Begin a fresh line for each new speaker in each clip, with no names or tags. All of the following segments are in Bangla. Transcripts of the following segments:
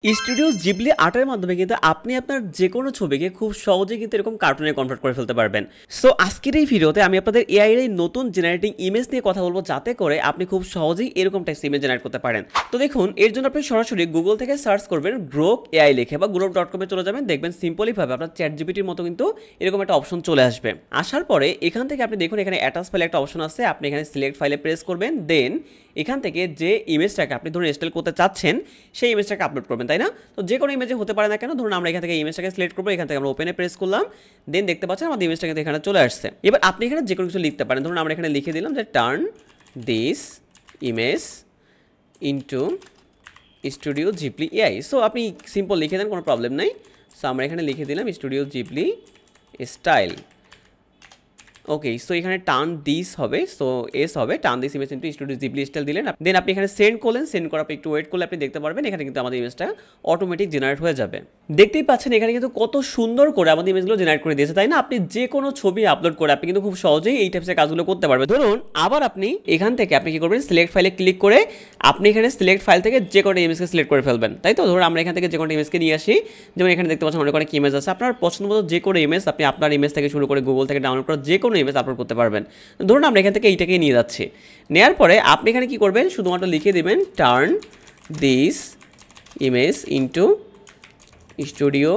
স্টুডিও জিবলি আর্টের মাধ্যমে কিন্তু আপনি আপনার যে কোনো ছবিকে খুব সহজে কিন্তু এরকম কার্টুনে কনভার্ট করে ফেলতে পারবেন। সো আজকের এই ভিডিওতে আমি আপনাদের এআই এর এই নতুন জেনারেটিং ইমেজ নিয়ে কথা বলবো, যাতে করে আপনি খুব সহজেই এরকম টাইপস ইমেজ জেনারেট করতে পারেন। তো দেখুন, এর জন্য আপনি সরাসরি গুগল থেকে সার্চ করবেন গ্রোক এআই লিখে, বা গ্রোক.com চলে যাবেন। দেখবেন সিম্পলিভাবে আপনার চ্যাট জিপিটির মতো কিন্তু এরকম একটা অপশন চলে আসবে। আসার পরে এখান থেকে আপনি দেখুন, এখানে অ্যাটাচ ফাইলে একটা অপশন আছে। আপনি এখানে সিলেক্ট ফাইলে প্রেস করবেন, দেন এখান থেকে যে ইমেজটাকে আপনি ধরুন ইনস্টল করতে চাচ্ছেন সেই ইমেজটাকে আপলোড করবেন, তাই না? তো যে কোনো ইমেজে হতে পারে না কেন, ধরুন আমরা এখান থেকে ইমেজটাকে সিলেক্ট করবো, এখান থেকে আমরা ওপেনে প্রেস করলাম, দেন দেখতে পাচ্ছেন আমাদের ইমেজটা কিন্তু এখানে চলে আসছে। এবার আপনি এখানে যে কোনো কিছু লিখতে পারেন। ধরুন আমরা এখানে লিখে দিলাম যে turn this image into studio Ghibli AI. So আপনি সিম্পল লিখে দেন, কোনো প্রবলেম নাই। সো আমরা এখানে লিখে দিলাম স্টুডিও জিবলি স্টাইল। ওকে, সো এখানে টার্ন দিস হবে, সো এস হবে, টার্ন দিস ইমেজ কিন্তু স্টুডিও জিবলি স্টাইল দিলেন। দেন আপনি এখানে সেন্ড করলেন, সেন্ড করার পর একটু ওয়েট করলে আপনি দেখতে পারবেন এখানে কিন্তু আমাদের ইমেজটা অটোমেটিক জেনারেট হয়ে যাবে। দেখতেই পাচ্ছেন এখানে কিন্তু কত সুন্দর করে আমাদের ইমেজগুলো জেনারেট করে দিয়েছে, তাই না? আপনি যে কোনো ছবি আপলোড করে আপনি কিন্তু খুব সহজেই এই টাইপসের কাজগুলো করতে পারবেন। ধরুন আবার আপনি এখান থেকে আপনি কি করবেন, সিলেক্ট ফাইলে ক্লিক করে আপনি এখানে সিলেক্ট ফাইল থেকে যে কোনো ইমেজকে সিলেক্ট করে ফেলবেন, তাই তো? ধরুন আমরা এখান থেকে যে কোনো ইমেজকে নিয়ে আসি, যেমন এখানে দেখতে পাচ্ছেন অনেক অনেক ইমেজ আছে। আপনার পছন্দ মতো যে কোনো ইমেজ আপনি আপনার ইমেজ থেকে শুরু করে গুগল থেকে ডাউনলোড করা যে কোনো ইমেজ আপলোড করতে পারবেন। ধরুন আমরা এখান থেকে এইটাকে নিয়ে যাচ্ছি, নেওয়ার পরে আপনি এখানে কি করবেন, শুধুমাত্র লিখে দেবেন turn this image into studio,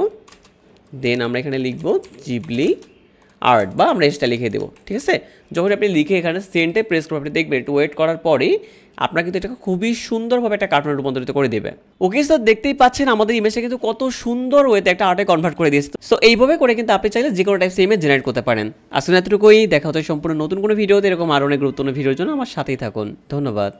then আমরা এখানে লিখব জিবলি আর্ট, বা আমরা এটা লিখে দেবো, ঠিক আছে? যখন আপনি লিখে এখানে সেন্টে প্রেস করবেন, আপনি দেখবেন একটু ওয়েট করার পরেই আপনার কিন্তু এটাকে খুবই সুন্দরভাবে একটা কার্টুনে রূপান্তরিত করে দেবে। ওকে স্যার, দেখতেই পাচ্ছেন আমাদের ইমেজটা কিন্তু কত সুন্দর ওয়েতে একটা আর্টে কনভার্ট করে দিয়েছে। সো এইভাবে করে কিন্তু আপনি চাইলে যে কোনো টাইপস ইমেজ জেনারেট করতে পারেন। আসলে এতটুকুই, দেখা হচ্ছে সম্পূর্ণ নতুন কোনো ভিডিওতে। এরকম আরও অনেক গুরুত্বপূর্ণ ভিডিওর জন্য আমার সাথেই থাকুন। ধন্যবাদ।